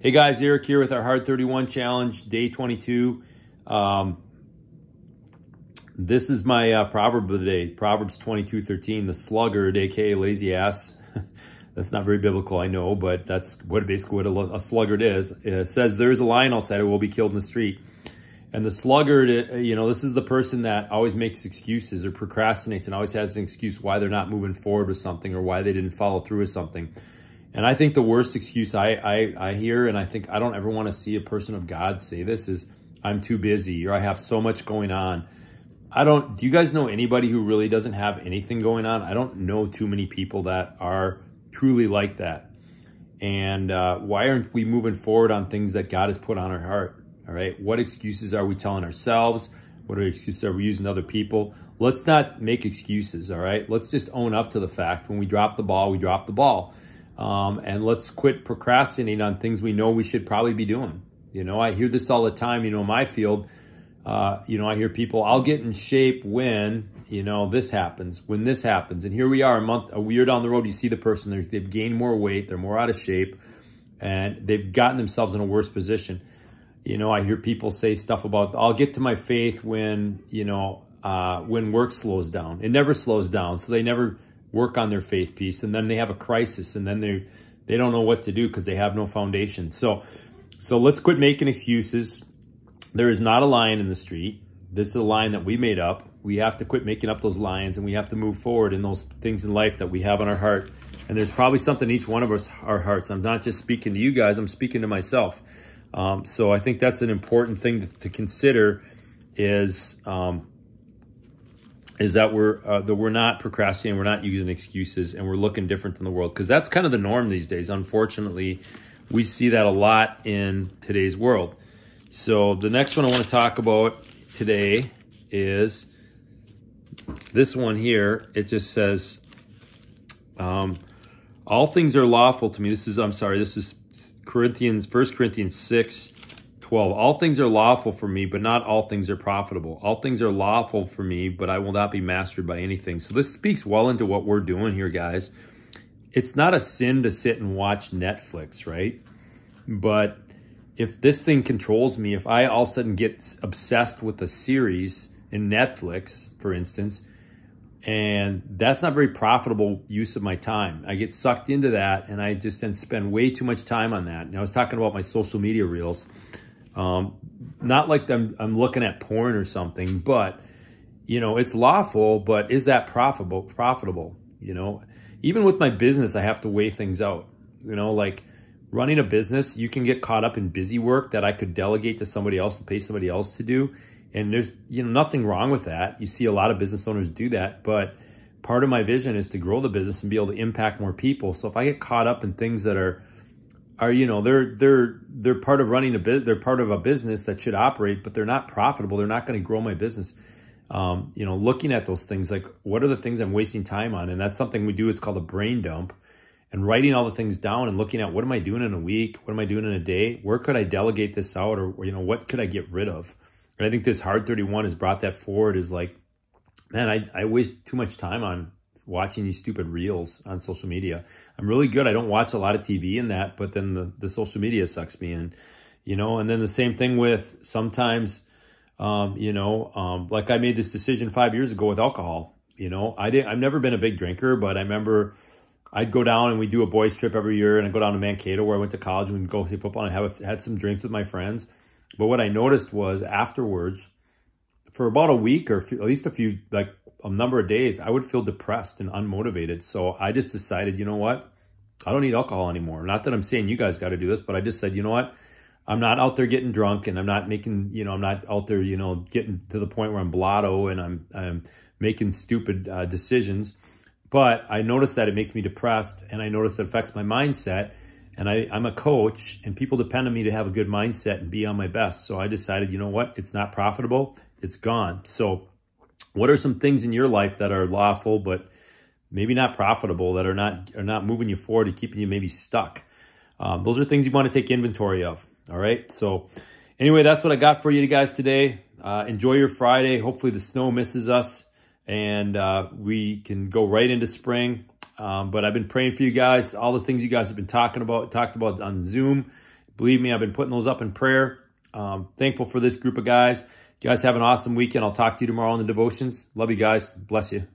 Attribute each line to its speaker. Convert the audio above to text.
Speaker 1: Hey guys, Eric here with our Hard 31 Challenge, day 22. This is my proverb of the day, Proverbs 22:13, the sluggard, aka lazy ass. That's not very biblical, I know, but that's basically what a sluggard is. It says, there is a lion outside who will be killed in the street. And the sluggard, this is the person that always makes excuses or procrastinates and always has an excuse why they're not moving forward with something or why they didn't follow through with something. And I think the worst excuse I hear, and I think I don't ever want to see a person of God say this, is I'm too busy or I have so much going on. Do you guys know anybody who really doesn't have anything going on? I don't know too many people that are truly like that. And why aren't we moving forward on things that God has put on our heart? All right. What excuses are we telling ourselves? What excuses are we using to other people? Let's not make excuses. All right. Let's just own up to the fact when we drop the ball, we drop the ball. And let's quit procrastinating on things we know we should probably be doing. I hear this all the time, in my field. I hear people, I'll get in shape when, this happens, when this happens. And here we are a year down the road, you see the person, they've gained more weight, they're more out of shape, and they've gotten themselves in a worse position. I hear people say stuff about, I'll get to my faith when work slows down. It never slows down. So they never work on their faith piece, and then they have a crisis, and then they don't know what to do because they have no foundation. So let's quit making excuses. There is not a lion in the street. This is a lion that we made up. We have to quit making up those lions, and we have to move forward in those things in life that we have on our heart. And there's probably something in each one of us, our hearts. I'm not just speaking to you guys, I'm speaking to myself. So I think that's an important thing to consider is that we're not procrastinating, we're not using excuses, and we're looking different than the world, because that's kind of the norm these days. Unfortunately, we see that a lot in today's world. So the next one I want to talk about today is this one here. It just says, all things are lawful to me. This is 1 Corinthians 6:12. All things are lawful for me, but not all things are profitable. All things are lawful for me, but I will not be mastered by anything. So this speaks well into what we're doing here, guys. It's not a sin to sit and watch Netflix, right? But if this thing controls me, if I all of a sudden get obsessed with a series in Netflix, for instance, and that's not very profitable use of my time. I get sucked into that, and I just then spend way too much time on that. And I was talking about my social media reels. Not like I'm looking at porn or something, but, it's lawful, but is that profitable? Even with my business, I have to weigh things out. Like running a business, you can get caught up in busy work that I could delegate to somebody else and pay somebody else to do. And there's, nothing wrong with that. You see a lot of business owners do that, but part of my vision is to grow the business and be able to impact more people. So if I get caught up in things that are they're part of running they're part of a business that should operate, but they're not profitable, they're not going to grow my business. Looking at those things, like what are the things I'm wasting time on? And that's something we do. It's called a brain dump. And writing all the things down and looking at what am I doing in a week? What am I doing in a day? Where could I delegate this out? Or what could I get rid of? And I think this Hard 31 has brought that forward, is like, man, I waste too much time on watching these stupid reels on social media. I'm really good. I don't watch a lot of TV in that, but then the social media sucks me in, and then the same thing with sometimes, like I made this decision 5 years ago with alcohol. I've never been a big drinker, but I remember I'd go down and we do a boys trip every year, and I'd go down to Mankato where I went to college, and we'd go play football and had some drinks with my friends. But what I noticed was afterwards, for about a week or at least a number of days, I would feel depressed and unmotivated. So I just decided, you know what? I don't need alcohol anymore. Not that I'm saying you guys got to do this, but I just said, you know what? I'm not out there getting drunk, and I'm not making, I'm not out there, getting to the point where I'm blotto and I'm making stupid decisions. But I noticed that it makes me depressed, and I noticed it affects my mindset. And I'm a coach, and people depend on me to have a good mindset and be on my best. So I decided, you know what? It's not profitable. It's gone. So what are some things in your life that are lawful, but maybe not profitable, that are not moving you forward and keeping you maybe stuck? Those are things you want to take inventory of. All right. So anyway, that's what I got for you guys today. Enjoy your Friday. Hopefully the snow misses us, and we can go right into spring. But I've been praying for you guys, all the things you guys have been talked about on Zoom. Believe me, I've been putting those up in prayer. Thankful for this group of guys. You guys have an awesome weekend. I'll talk to you tomorrow on the devotions. Love you guys. Bless you.